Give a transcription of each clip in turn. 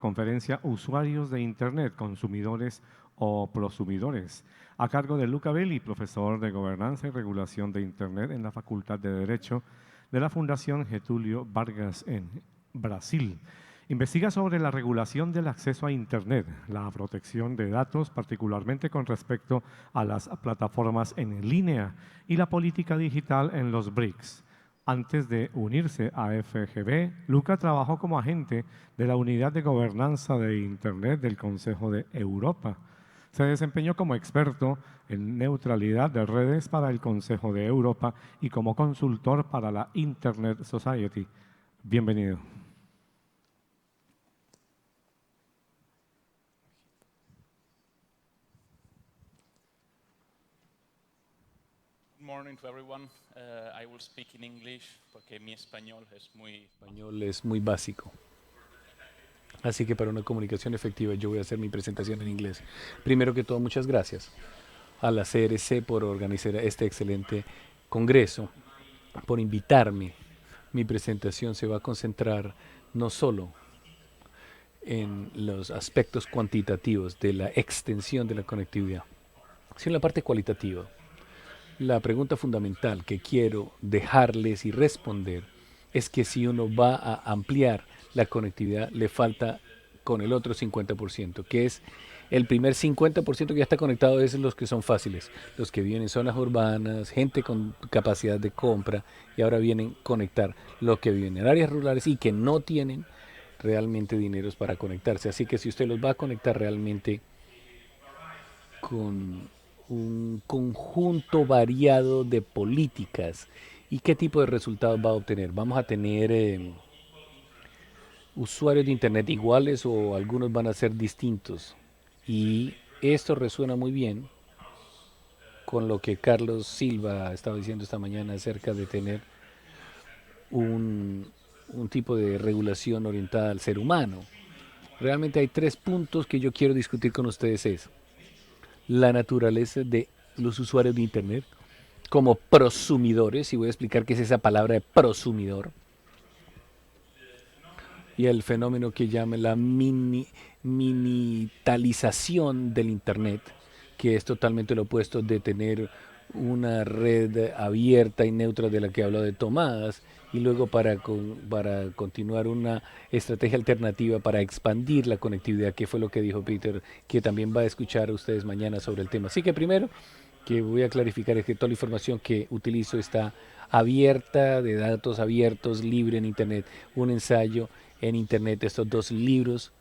Conferencia Usuarios de Internet, Consumidores o Prosumidores, a cargo de Luca Belli, profesor de Gobernanza y Regulación de Internet en la Facultad de Derecho de la Fundación Getúlio Vargas en Brasil. Investiga sobre la regulación del acceso a Internet, la protección de datos, particularmente con respecto a las plataformas en línea y la política digital en los BRICS. Antes de unirse a FGB, Luca trabajó como agente de la Unidad de Gobernanza de Internet del Consejo de Europa. Se desempeñó como experto en neutralidad de redes para el Consejo de Europa y como consultor para la Internet Society. Bienvenido. Good morning to everyone. I will speak in English porque mi español es muy básico. Así que para una comunicación efectiva yo voy a hacer mi presentación en inglés. Primero que todo, muchas gracias a la CRC por organizar este excelente congreso, por invitarme. Mi presentación se va a concentrar no solo en los aspectos cuantitativos de la extensión de la conectividad, sino en la parte cualitativa. La pregunta fundamental que quiero dejarles y responder es que si uno va a ampliar la conectividad, le falta con el otro 50%, que es el primer 50% que ya está conectado, es los que son fáciles, los que viven en zonas urbanas, gente con capacidad de compra, y ahora vienen a conectar los que viven en áreas rurales y que no tienen realmente dineros para conectarse. Así que si usted los va a conectar realmente con un conjunto variado de políticas y qué tipo de resultados va a obtener. Vamos a tener usuarios de Internet iguales o algunos van a ser distintos. Y esto resuena muy bien con lo que Carlos Silva estaba diciendo esta mañana acerca de tener un tipo de regulación orientada al ser humano. Realmente hay tres puntos que yo quiero discutir con ustedes. Es la naturaleza de los usuarios de Internet como prosumidores, y voy a explicar qué es esa palabra de prosumidor, y el fenómeno que llama la minitalización del Internet, que es totalmente lo opuesto de tener una red abierta y neutra de la que habló de Tomás, y luego para continuar una estrategia alternativa para expandir la conectividad, que fue lo que dijo Peter, que también va a escuchar a ustedes mañana sobre el tema. Así que primero, que voy a clarificar es que toda la información que utilizo está abierta, de datos abiertos, libre en Internet. Un ensayo en Internet, estos dos libros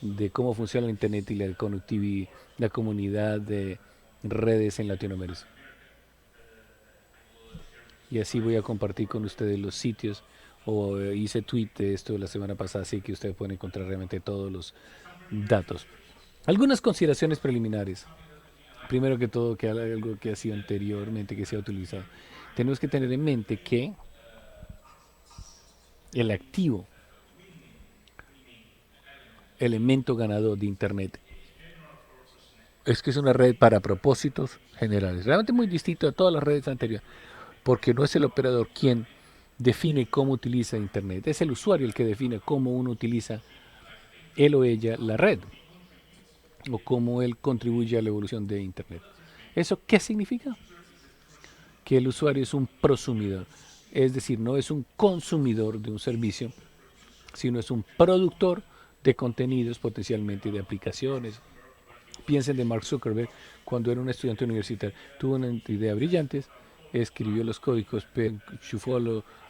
de cómo funciona el Internet y la conectividad, la comunidad de redes en Latinoamérica. Y así voy a compartir con ustedes los sitios, o hice tweet de esto la semana pasada, así que ustedes pueden encontrar realmente todos los datos. Algunas consideraciones preliminares. Primero que todo, que algo que ha sido anteriormente, que se ha utilizado. Tenemos que tener en mente que el activo, elemento ganador de Internet, es que es una red para propósitos generales. Realmente muy distinto a todas las redes anteriores, porque no es el operador quien define cómo utiliza Internet, es el usuario el que define cómo uno utiliza, él o ella, la red, o cómo él contribuye a la evolución de Internet. ¿Eso qué significa? Que el usuario es un prosumidor, es decir, no es un consumidor de un servicio, sino es un productor de contenidos, potencialmente de aplicaciones. Piensen de Mark Zuckerberg cuando era un estudiante universitario, tuvo una idea brillante, escribió los códigos, enchufó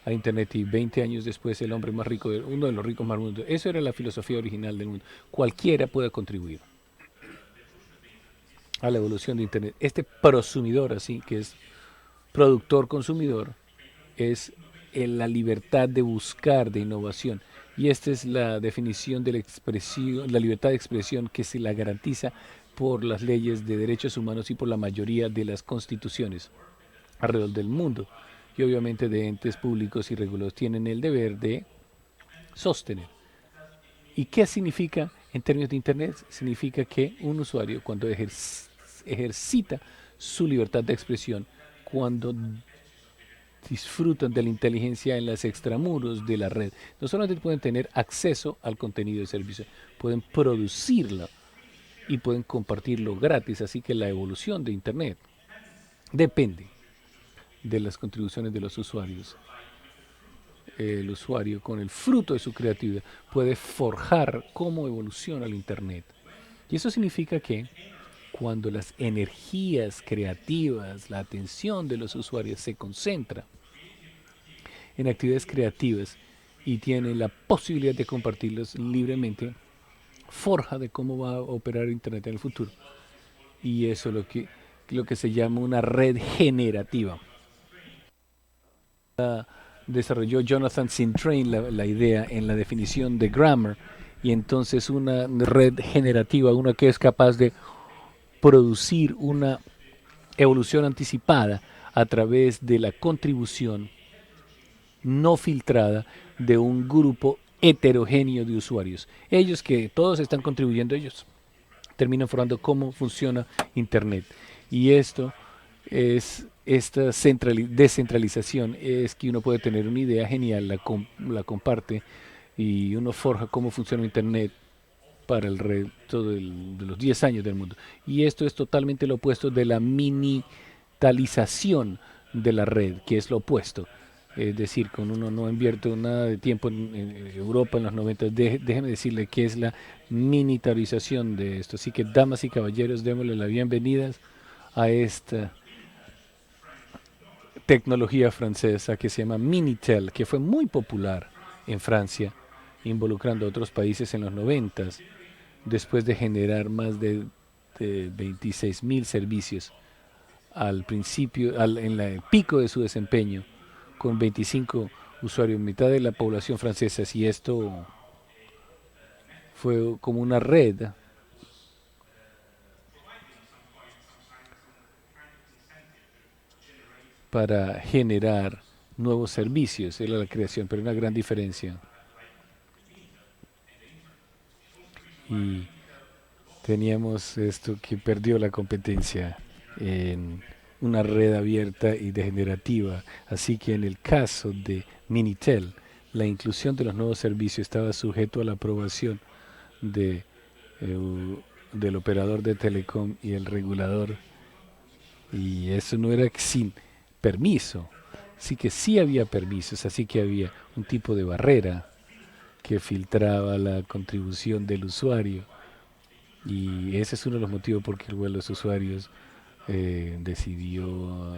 a Internet y 20 años después el hombre más rico, uno de los ricos más del mundo. Eso era la filosofía original del mundo. Cualquiera puede contribuir a la evolución de Internet. Este prosumidor, así que es productor-consumidor, es la libertad de buscar, de innovación. Y esta es la definición de la expresión, la libertad de expresión que se la garantiza por las leyes de derechos humanos y por la mayoría de las constituciones alrededor del mundo. Y obviamente de entes públicos y regulados tienen el deber de sostener. ¿Y qué significa en términos de Internet? Significa que un usuario cuando ejercita su libertad de expresión, cuando disfrutan de la inteligencia en las extramuros de la red. No solamente pueden tener acceso al contenido de servicio, pueden producirlo y pueden compartirlo gratis. Así que la evolución de Internet depende de las contribuciones de los usuarios. El usuario, con el fruto de su creatividad, puede forjar cómo evoluciona el Internet. Y eso significa que cuando las energías creativas, la atención de los usuarios se concentra en actividades creativas y tienen la posibilidad de compartirlas libremente, forja de cómo va a operar Internet en el futuro. Y eso es lo que se llama una red generativa. Desarrolló Jonathan Zintrain la idea en la definición de grammar, y entonces una red generativa, una que es capaz de producir una evolución anticipada a través de la contribución no filtrada de un grupo heterogéneo de usuarios. Ellos que todos están contribuyendo, ellos terminan formando cómo funciona Internet. Y esta descentralización es que uno puede tener una idea genial, la comparte y uno forja cómo funciona Internet para el resto de los 10 años del mundo. Y esto es totalmente lo opuesto de la minitalización de la red, que es lo opuesto. Es decir, cuando uno no invierte nada de tiempo en Europa en los 90, déjeme decirle que es la minitalización de esto. Así que, damas y caballeros, démosle la bienvenida a esta tecnología francesa que se llama Minitel, que fue muy popular en Francia, involucrando a otros países en los 90, después de generar más de 26.000 servicios al principio, en el pico de su desempeño, con 25 usuarios, mitad de la población francesa. Y esto fue como una red para generar nuevos servicios. Era la creación, pero una gran diferencia. Y teníamos esto que perdió la competencia en una red abierta y degenerativa. Así que en el caso de Minitel, la inclusión de los nuevos servicios estaba sujeto a la aprobación del operador de telecom y el regulador. Y eso no era sin permiso. Así que sí había permisos, así que había un tipo de barrera que filtraba la contribución del usuario. Y ese es uno de los motivos por que los usuarios decidió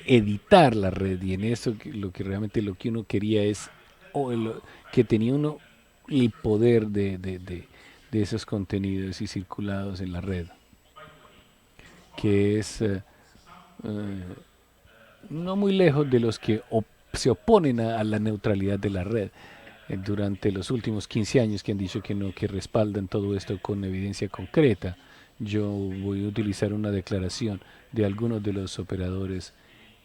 editar la red. Y en eso lo que uno quería es que tenía uno el poder de esos contenidos y circulados en la red, que es no muy lejos de los que se oponen a la neutralidad de la red durante los últimos 15 años, que han dicho que no, que respaldan todo esto con evidencia concreta. Yo voy a utilizar una declaración de algunos de los operadores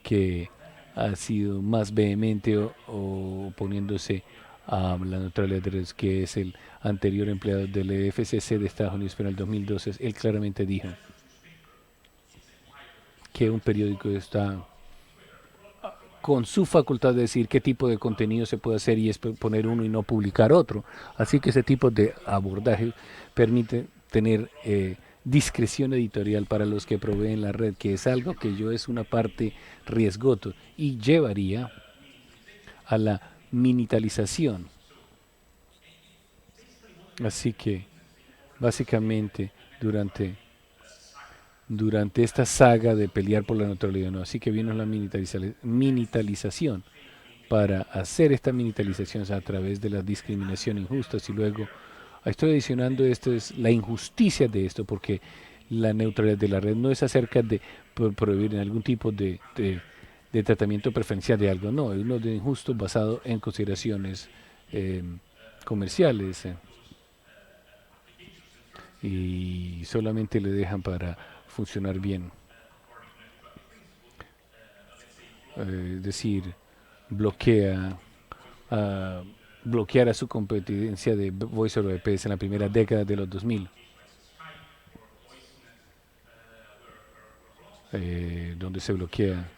que ha sido más vehemente o oponiéndose a la neutralidad de redes, que es el anterior empleado del FCC de Estados Unidos, pero en el 2012 él claramente dijo que un periódico está con su facultad de decir qué tipo de contenido se puede hacer y es poner uno y no publicar otro. Así que ese tipo de abordaje permite tener discreción editorial para los que proveen la red, que es algo que es una parte riesgosa y llevaría a la minitalización. Así que básicamente durante esta saga de pelear por la neutralidad, ¿no? Así que vino la minitalización para hacer esta minitalización a través de la discriminación injusta. Y luego estoy adicionando esto, es la injusticia de esto, porque la neutralidad de la red no es acerca de prohibir en algún tipo de tratamiento preferencial de algo, no, es uno de injusto basado en consideraciones comerciales y solamente le dejan para funcionar bien. Es decir, bloquear a su competencia de Voice over IP en la primera década de los 2000, donde se bloquea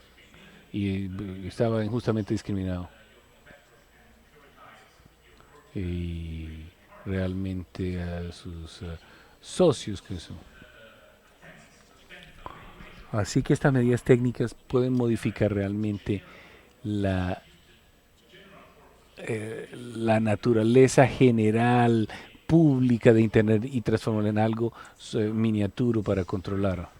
y estaba injustamente discriminado. Y realmente a sus socios que son. Así que estas medidas técnicas pueden modificar realmente la, la naturaleza general pública de Internet y transformarla en algo miniaturo para controlar.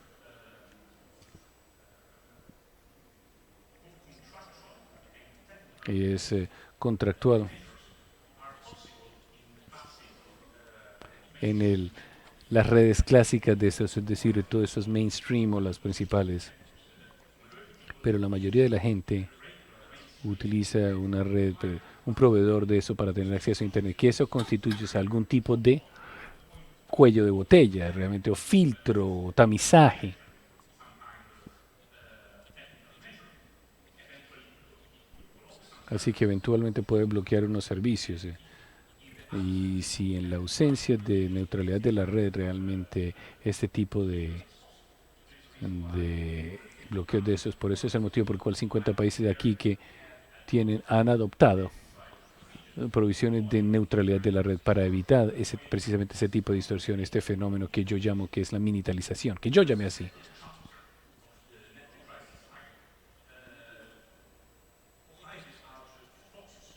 Y es contractual. En las redes clásicas de esos, es decir, todos esos mainstream o las principales. Pero la mayoría de la gente utiliza una red, un proveedor de eso para tener acceso a Internet, que eso constituye algún tipo de cuello de botella, realmente, o filtro, o tamizaje. Así que eventualmente puede bloquear unos servicios. Y si en la ausencia de neutralidad de la red realmente este tipo de bloqueos de esos, por eso es el motivo por el cual 50 países de aquí que han adoptado provisiones de neutralidad de la red para evitar precisamente ese tipo de distorsión, este fenómeno que yo llamo que es la minitalización, que yo llamé así.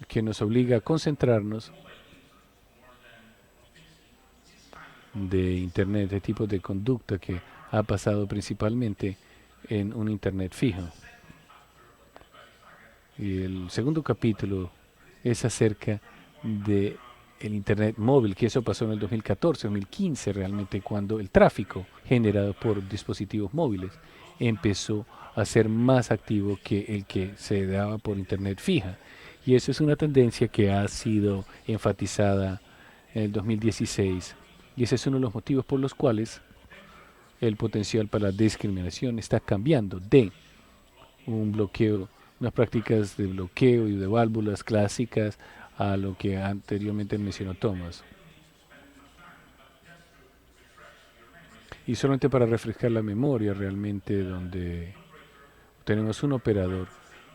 Que nos obliga a concentrarnos de Internet, de tipo de conducta que ha pasado principalmente en un Internet fijo. Y el segundo capítulo es acerca de el Internet móvil, que eso pasó en el 2014, 2015 realmente, cuando el tráfico generado por dispositivos móviles empezó a ser más activo que el que se daba por Internet fija. Y eso es una tendencia que ha sido enfatizada en el 2016. Y ese es uno de los motivos por los cuales el potencial para la discriminación está cambiando de un bloqueo, unas prácticas de bloqueo y de válvulas clásicas a lo que anteriormente mencionó Thomas. Y solamente para refrescar la memoria realmente, donde tenemos un operador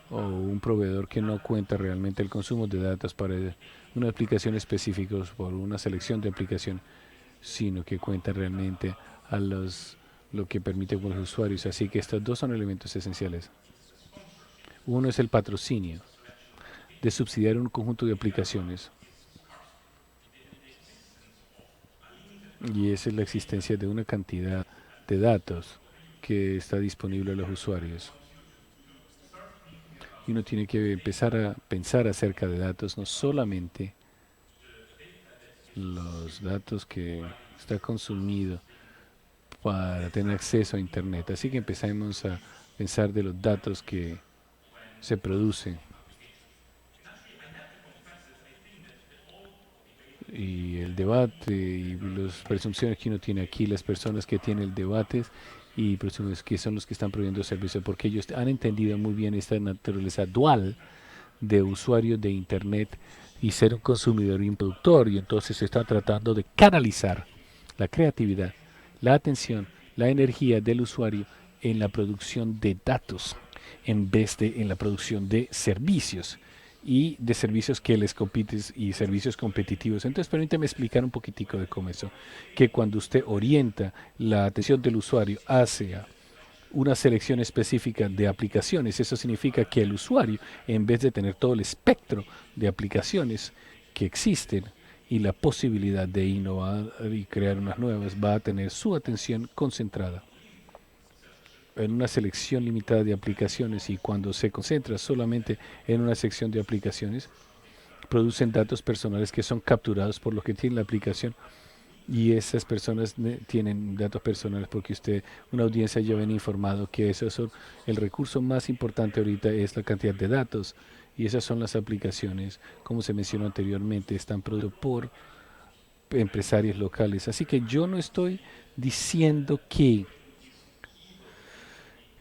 o un proveedor que no cuenta realmente el consumo de datos para una aplicación específica por una selección de aplicación, sino que cuenta realmente a lo que permite con los usuarios. Así que estos dos son elementos esenciales. Uno es el patrocinio de subsidiar un conjunto de aplicaciones. Y esa es la existencia de una cantidad de datos que está disponible a los usuarios. Y uno tiene que empezar a pensar acerca de datos, no solamente los datos que está consumido para tener acceso a Internet. Así que empezamos a pensar de los datos que se producen. Y el debate y las presunciones que uno tiene aquí, las personas que tienen el debate y presunciones que son los que están proveyendo servicios, porque ellos han entendido muy bien esta naturaleza dual de usuario de Internet y ser un consumidor y un productor, y entonces se está tratando de canalizar la creatividad, la atención, la energía del usuario en la producción de datos en vez de en la producción de servicios y de servicios que les compiten y servicios competitivos. Entonces permíteme explicar un poquitico de cómo eso, que cuando usted orienta la atención del usuario hacia una selección específica de aplicaciones, eso significa que el usuario, en vez de tener todo el espectro de aplicaciones que existen y la posibilidad de innovar y crear unas nuevas, va a tener su atención concentrada en una selección limitada de aplicaciones, y cuando se concentra solamente en una sección de aplicaciones, producen datos personales que son capturados por lo que tiene la aplicación, y esas personas tienen datos personales porque una audiencia ya ven informado que esos son el recurso más importante ahorita, es la cantidad de datos, y esas son las aplicaciones, como se mencionó anteriormente, están producidas por empresarios locales. Así que yo no estoy diciendo que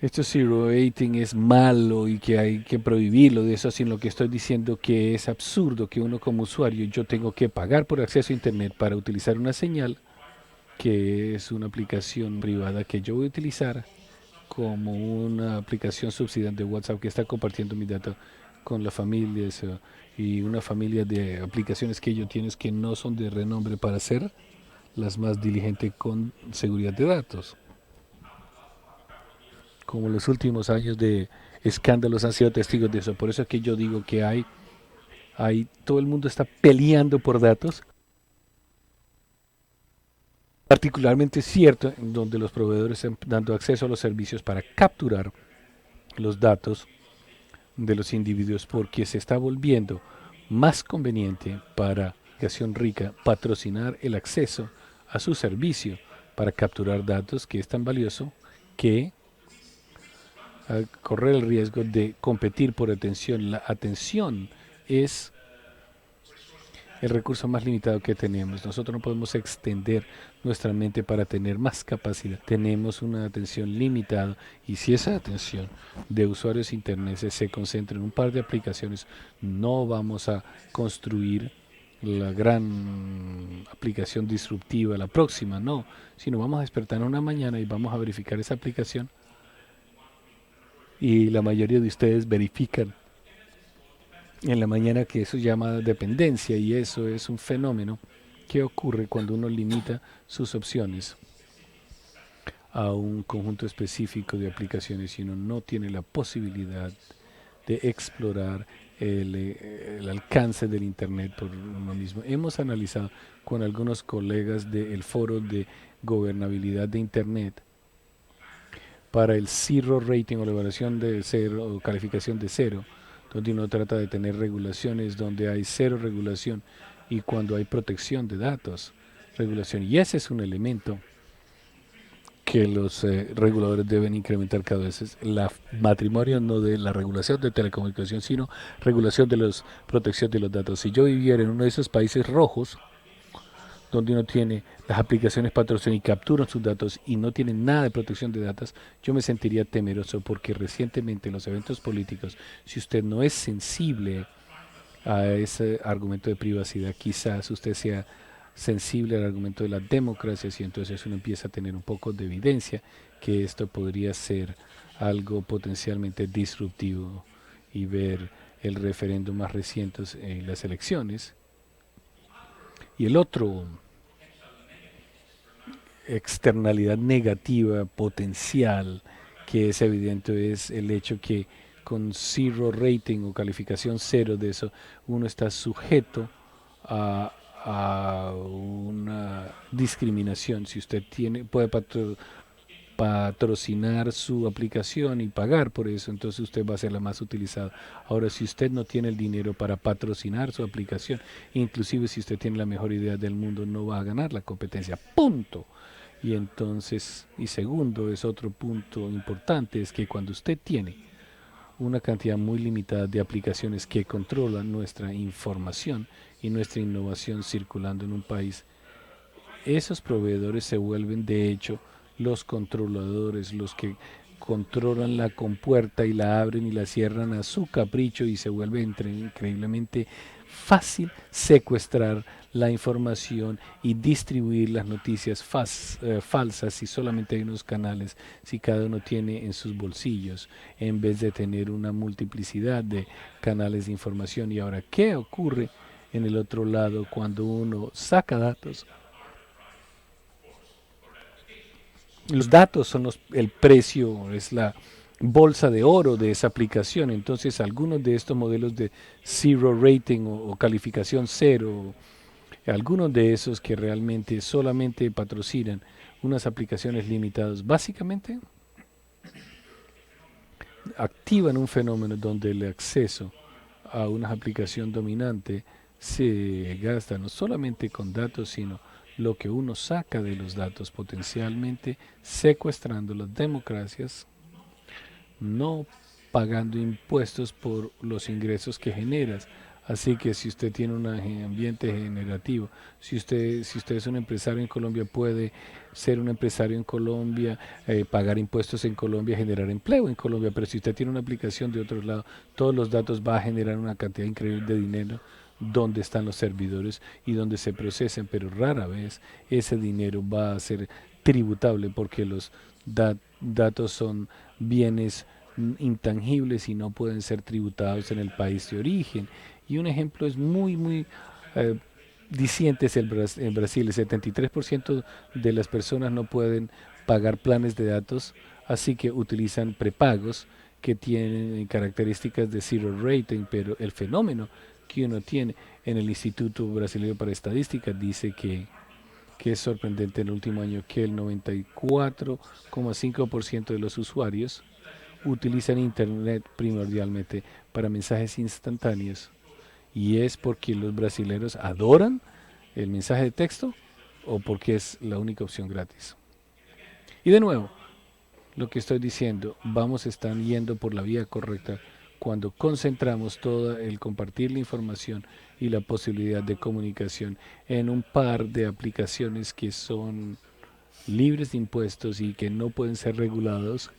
esto zero rating es malo y que hay que prohibirlo de eso, sino que estoy diciendo que es absurdo que uno como usuario, yo tengo que pagar por acceso a Internet para utilizar una señal que es una aplicación privada que yo voy a utilizar como una aplicación subsidiaria de WhatsApp que está compartiendo mis datos con las familias y una familia de aplicaciones que ellos tienen que no son de renombre para ser las más diligentes con seguridad de datos. Como los últimos años de escándalos han sido testigos de eso. Por eso es que yo digo que todo el mundo está peleando por datos. Particularmente cierto en donde los proveedores están dando acceso a los servicios para capturar los datos de los individuos porque se está volviendo más conveniente para la aplicación rica patrocinar el acceso a su servicio para capturar datos que es tan valioso que correr el riesgo de competir por atención. La atención es el recurso más limitado que tenemos. Nosotros no podemos extender nuestra mente para tener más capacidad. Tenemos una atención limitada y si esa atención de usuarios internet se concentra en un par de aplicaciones, no vamos a construir la gran aplicación disruptiva, la próxima, no, sino vamos a despertar una mañana y vamos a verificar esa aplicación y la mayoría de ustedes verifican en la mañana que eso se llama dependencia y eso es un fenómeno que ocurre cuando uno limita sus opciones a un conjunto específico de aplicaciones y uno no tiene la posibilidad de explorar el alcance del Internet por uno mismo. Hemos analizado con algunos colegas del foro de gobernabilidad de Internet para el Zero Rating o la evaluación de cero o calificación de cero, donde uno trata de tener regulaciones donde hay cero regulación y cuando hay protección de datos, regulación. Y ese es un elemento que los reguladores deben incrementar cada vez. Es la matrimonio no de la regulación de telecomunicación, sino regulación de la protección de los datos. Si yo viviera en uno de esos países rojos, donde uno tiene las aplicaciones patrocinan y capturan sus datos y no tienen nada de protección de datos, yo me sentiría temeroso porque recientemente en los eventos políticos, si usted no es sensible a ese argumento de privacidad, quizás usted sea sensible al argumento de la democracia y entonces uno empieza a tener un poco de evidencia que esto podría ser algo potencialmente disruptivo y ver el referéndum más reciente en las elecciones. Y el otro externalidad negativa potencial que es evidente es el hecho que con zero rating o calificación cero de eso uno está sujeto a una discriminación. Si usted puede patrocinar su aplicación y pagar por eso, entonces usted va a ser la más utilizada. Ahora, si usted no tiene el dinero para patrocinar su aplicación, inclusive si usted tiene la mejor idea del mundo, no va a ganar la competencia. Punto. Y entonces, y segundo, es otro punto importante, es que cuando usted tiene una cantidad muy limitada de aplicaciones que controlan nuestra información y nuestra innovación circulando en un país, esos proveedores se vuelven de hecho los controladores, los que controlan la compuerta y la abren y la cierran a su capricho y se vuelve increíblemente fácil secuestrar la información y distribuir las noticias falsas si solamente hay unos canales, si cada uno tiene en sus bolsillos, en vez de tener una multiplicidad de canales de información. Y ahora, ¿qué ocurre en el otro lado cuando uno saca datos? Los datos son el precio, es la bolsa de oro de esa aplicación. Entonces, algunos de estos modelos de zero rating o calificación cero, algunos de esos que realmente solamente patrocinan unas aplicaciones limitadas, básicamente activan un fenómeno donde el acceso a una aplicación dominante se gasta no solamente con datos, sino lo que uno saca de los datos, potencialmente secuestrando las democracias, no pagando impuestos por los ingresos que generas. Así que si usted tiene un ambiente generativo, si usted es un empresario en Colombia, puede ser un empresario en Colombia, pagar impuestos en Colombia, generar empleo en Colombia, pero si usted tiene una aplicación de otro lado, todos los datos va a generar una cantidad increíble de dinero donde están los servidores y donde se procesan, pero rara vez ese dinero va a ser tributable porque los Datos son bienes intangibles y no pueden ser tributados en el país de origen. Y un ejemplo es muy eh, diciente es en Brasil. El 73% de las personas no pueden pagar planes de datos, así que utilizan prepagos que tienen características de zero rating, pero el fenómeno que uno tiene en el Instituto Brasileño para Estadística dice que es sorprendente en el último año que el 94,5% de los usuarios utilizan Internet primordialmente para mensajes instantáneos. Y es porque los brasileños adoran el mensaje de texto o porque es la única opción gratis. Y de nuevo, lo que estoy diciendo, vamos a estar yendo por la vía correcta cuando concentramos todo el compartir la información y la posibilidad de comunicación en un par de aplicaciones que son libres de impuestos y que no pueden ser regulados,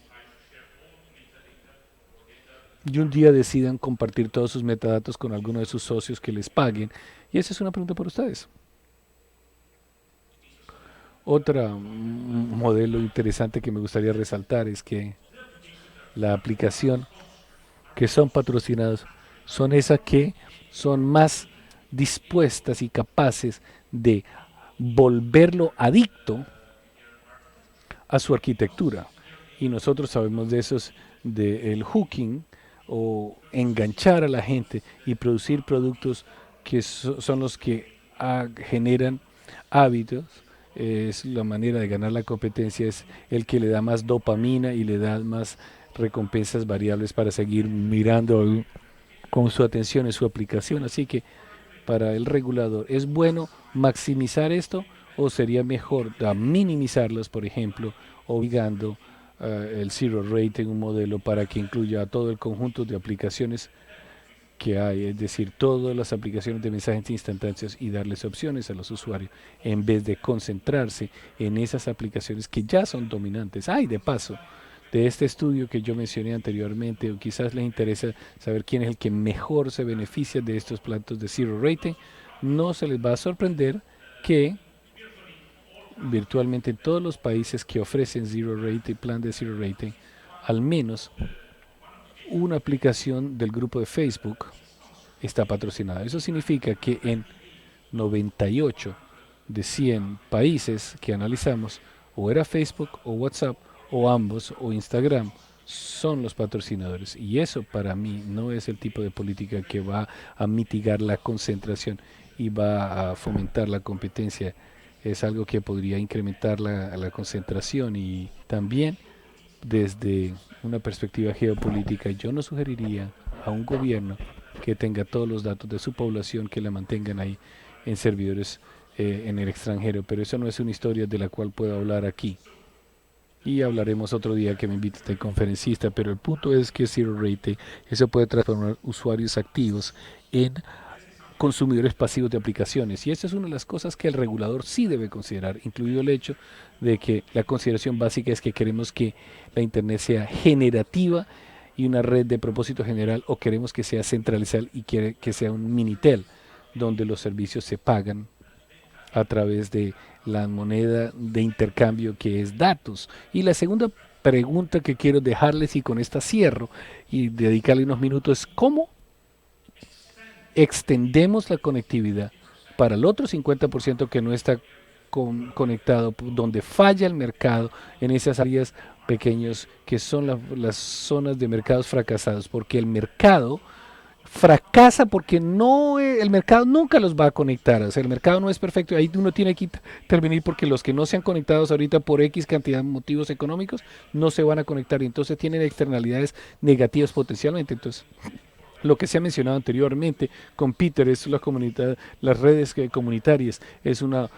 y un día decidan compartir todos sus metadatos con alguno de sus socios que les paguen. Y esa es una pregunta para ustedes. Otro modelo interesante que me gustaría resaltar es que la aplicación que son patrocinados son esas que son más dispuestas y capaces de volverlo adicto a su arquitectura. Y nosotros sabemos de esos, del hooking o enganchar a la gente y producir productos que son los que generan hábitos. Es la manera de ganar la competencia, es el que le da más dopamina y le da más recompensas variables para seguir mirando con su atención en su aplicación. Así que para el regulador, ¿es bueno maximizar esto o sería mejor minimizarlos, por ejemplo, obligando el zero rating, un modelo para que incluya a todo el conjunto de aplicaciones que hay, es decir, todas las aplicaciones de mensajes instantáneos y darles opciones a los usuarios en vez de concentrarse en esas aplicaciones que ya son dominantes? Ay, de paso, de este estudio que yo mencioné anteriormente, o quizás les interesa saber quién es el que mejor se beneficia de estos platos de zero rating, no se les va a sorprender que virtualmente en todos los países que ofrecen zero rating, plan de zero rating, al menos una aplicación del grupo de Facebook está patrocinada. Eso significa que en 98 de 100 países que analizamos, o era Facebook o WhatsApp o ambos o Instagram, son los patrocinadores. Y eso para mí no es el tipo de política que va a mitigar la concentración y va a fomentar la competencia. Es algo que podría incrementar la concentración. Y también desde una perspectiva geopolítica, yo no sugeriría a un gobierno que tenga todos los datos de su población, que la mantengan ahí en servidores en el extranjero, pero eso no es una historia de la cual puedo hablar aquí. Y hablaremos otro día que me invite este conferencista, pero el punto es que Zero Rating, eso puede transformar usuarios activos en consumidores pasivos de aplicaciones. Y esta es una de las cosas que el regulador sí debe considerar, incluido el hecho de que la consideración básica es que queremos que la Internet sea generativa y una red de propósito general, o queremos que sea centralizada y quiere que sea un Minitel, donde los servicios se pagan a través de la moneda de intercambio que es datos. Y la segunda pregunta que quiero dejarles, y con esta cierro y dedicarle unos minutos, es cómo extendemos la conectividad para el otro 50% que no está conectado, donde falla el mercado en esas áreas pequeñas que son las zonas de mercados fracasados, porque el mercado fracasa porque no el mercado nunca los va a conectar. O sea, el mercado no es perfecto y ahí uno tiene que intervenir, porque los que no se han conectado ahorita por X cantidad de motivos económicos no se van a conectar y entonces tienen externalidades negativas potencialmente. Entonces, lo que se ha mencionado anteriormente con Peter es las redes comunitarias, es una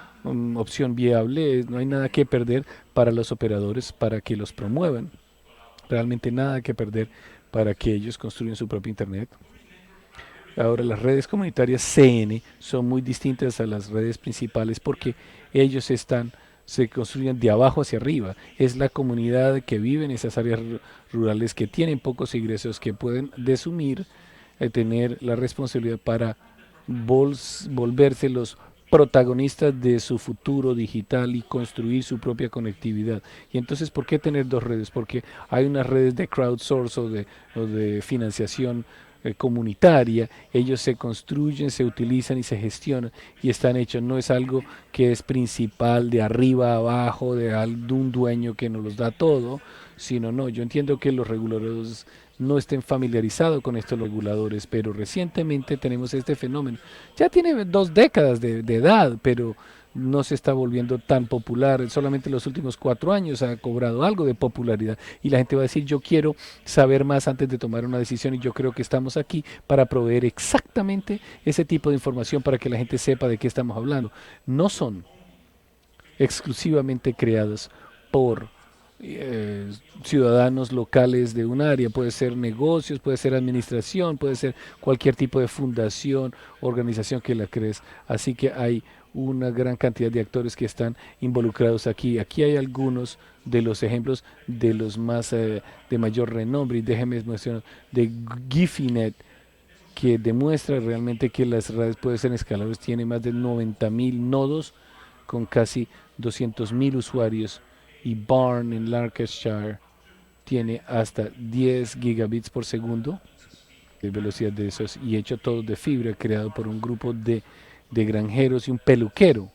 opción viable. No hay nada que perder para los operadores para que los promuevan, realmente nada que perder para que ellos construyan su propio Internet. Ahora, las redes comunitarias CN son muy distintas a las redes principales porque ellos se construyen de abajo hacia arriba. Es la comunidad que vive en esas áreas rurales que tienen pocos ingresos, que pueden tener la responsabilidad para volverse los protagonistas de su futuro digital y construir su propia conectividad. Y entonces, ¿por qué tener dos redes? Porque hay unas redes de crowdsource o de financiación comunitaria, ellos se construyen, se utilizan y se gestionan y están hechos. No es algo que es principal de arriba a abajo, de un dueño que nos los da todo, sino no. Yo entiendo que los reguladores no estén familiarizados con estos reguladores, pero recientemente tenemos este fenómeno. Ya tiene 2 décadas de edad, pero no se está volviendo tan popular. Solamente en los últimos 4 años ha cobrado algo de popularidad y la gente va a decir, yo quiero saber más antes de tomar una decisión y yo creo que estamos aquí para proveer exactamente ese tipo de información para que la gente sepa de qué estamos hablando. No son exclusivamente creadas por ciudadanos locales de un área, puede ser negocios, puede ser administración, puede ser cualquier tipo de fundación, organización que la crees. Así que hay una gran cantidad de actores que están involucrados aquí. Aquí hay algunos de los ejemplos de los más de mayor renombre, y déjeme mencionar de Gifinet, que demuestra realmente que las redes pueden ser escalables, tiene más de 90.000 nodos con casi 200.000 usuarios, y Barn en Lancashire tiene hasta 10 gigabits por segundo de velocidad de esos, y hecho todo de fibra, creado por un grupo de granjeros y un peluquero.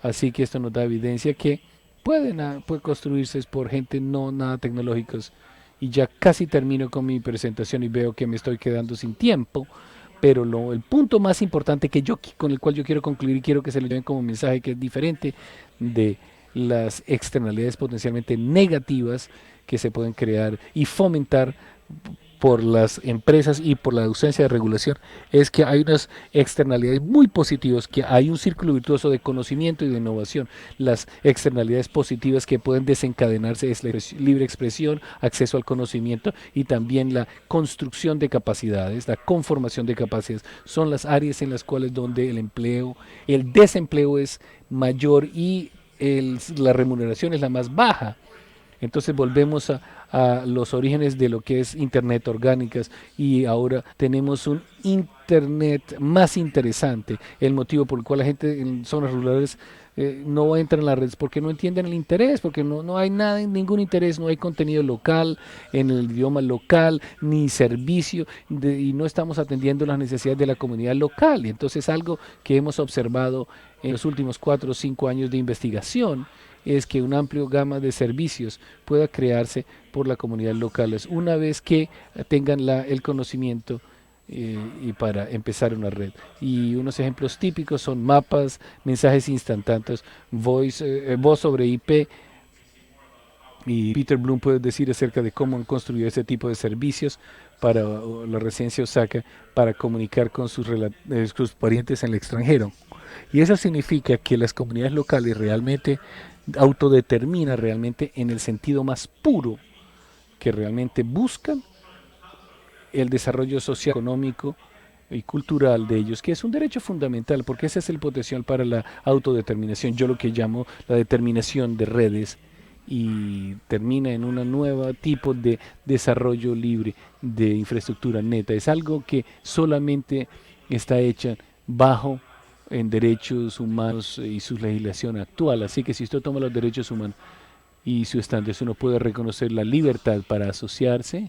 Así que esto nos da evidencia que puede construirse por gente no nada tecnológicos. Y ya casi termino con mi presentación y veo que me estoy quedando sin tiempo, pero el punto más importante con el cual yo quiero concluir y quiero que se lo lleven como mensaje, que es diferente de las externalidades potencialmente negativas que se pueden crear y fomentar por las empresas y por la ausencia de regulación, es que hay unas externalidades muy positivas, que hay un círculo virtuoso de conocimiento y de innovación. Las externalidades positivas que pueden desencadenarse es la libre expresión, acceso al conocimiento y también la construcción de capacidades, la conformación de capacidades. Son las áreas en las cuales donde el desempleo es mayor y la remuneración es la más baja. Entonces volvemos a los orígenes de lo que es Internet orgánicas, y ahora tenemos un Internet más interesante. El motivo por el cual la gente en zonas rurales no entra en las redes, porque no entienden el interés, porque no hay nada, ningún interés, no hay contenido local en el idioma local, ni servicio, y no estamos atendiendo las necesidades de la comunidad local. Y entonces algo que hemos observado en los últimos 4 o 5 años de investigación es que una amplia gama de servicios pueda crearse por la comunidad local una vez que tengan el conocimiento y para empezar una red. Y unos ejemplos típicos son mapas, mensajes instantáneos, voz sobre IP, y Peter Bloom puede decir acerca de cómo han construido ese tipo de servicios para la residencia Osaka para comunicar con sus parientes en el extranjero. Y eso significa que las comunidades locales realmente autodeterminan realmente en el sentido más puro, que realmente buscan el desarrollo social, económico y cultural de ellos, que es un derecho fundamental, porque ese es el potencial para la autodeterminación. Yo lo que llamo la determinación de redes, y termina en un nuevo tipo de desarrollo libre de infraestructura neta. Es algo que solamente está hecha bajo en derechos humanos y su legislación actual. Así que si usted toma los derechos humanos y su estándares, uno puede reconocer la libertad para asociarse,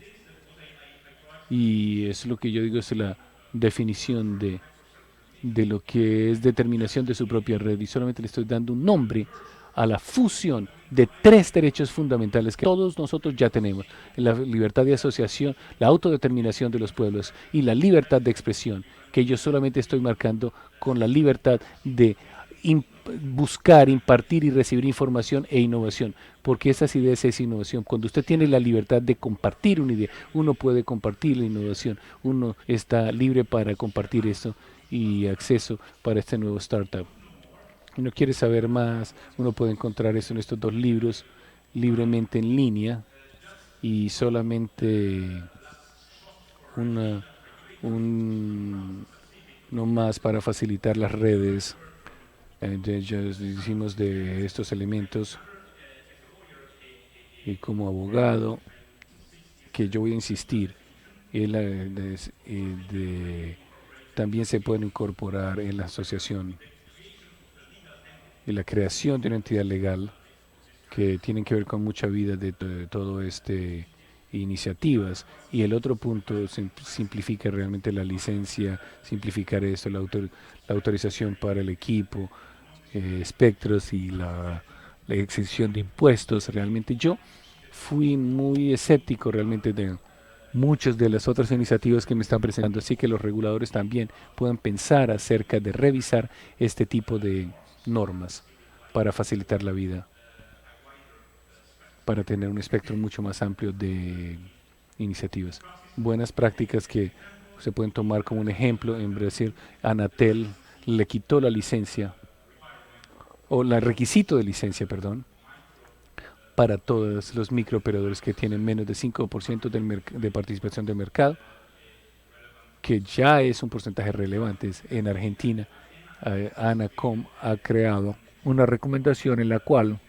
y es lo que yo digo, es la definición de lo que es determinación de su propia red, y solamente le estoy dando un nombre a la fusión de 3 derechos fundamentales que todos nosotros ya tenemos: la libertad de asociación, la autodeterminación de los pueblos y la libertad de expresión, que yo solamente estoy marcando con la libertad de buscar, impartir y recibir información e innovación, porque esas ideas es innovación. Cuando usted tiene la libertad de compartir una idea, uno puede compartir la innovación, uno está libre para compartir esto y acceso para este nuevo startup. Uno quiere saber más, uno puede encontrar eso en estos 2 libros libremente en línea, y solamente no más para facilitar las redes. Ya hicimos de estos elementos, y como abogado, que yo voy a insistir, también se pueden incorporar en la asociación y la creación de una entidad legal que tienen que ver con mucha vida de todo este iniciativas. Y el otro punto simplifica realmente la licencia, simplificar esto, la autorización para el equipo, espectros y la exención de impuestos. Realmente yo fui muy escéptico realmente de muchas de las otras iniciativas que me están presentando, así que los reguladores también puedan pensar acerca de revisar este tipo de normas para facilitar la vida, para tener un espectro mucho más amplio de iniciativas. Buenas prácticas que se pueden tomar como un ejemplo. En Brasil, Anatel le quitó la licencia, o el requisito de licencia, perdón, para todos los microoperadores que tienen menos de 5% de participación del mercado, que ya es un porcentaje relevante. En Argentina, ANACOM ha creado una recomendación en la cual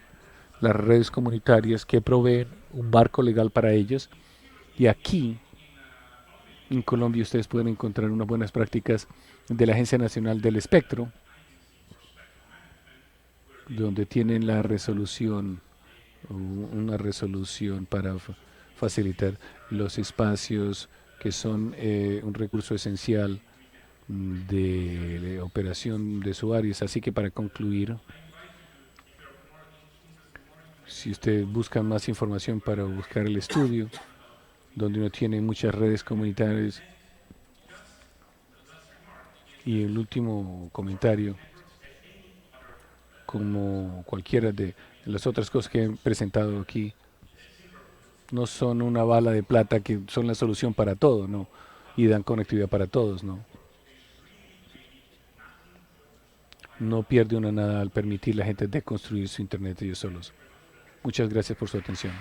las redes comunitarias que proveen un marco legal para ellos, y aquí en Colombia ustedes pueden encontrar unas buenas prácticas de la Agencia Nacional del Espectro, donde tienen la resolución, una resolución para facilitar los espacios que son un recurso esencial de operación de usuarios. Así que para concluir, si ustedes buscan más información para buscar el estudio, donde uno tiene muchas redes comunitarias. Y el último comentario, como cualquiera de las otras cosas que he presentado aquí, no son una bala de plata que son la solución para todo, ¿no? Y dan conectividad para todos, ¿no? No pierde uno nada al permitir a la gente de construir su internet ellos solos. Muchas gracias por su atención.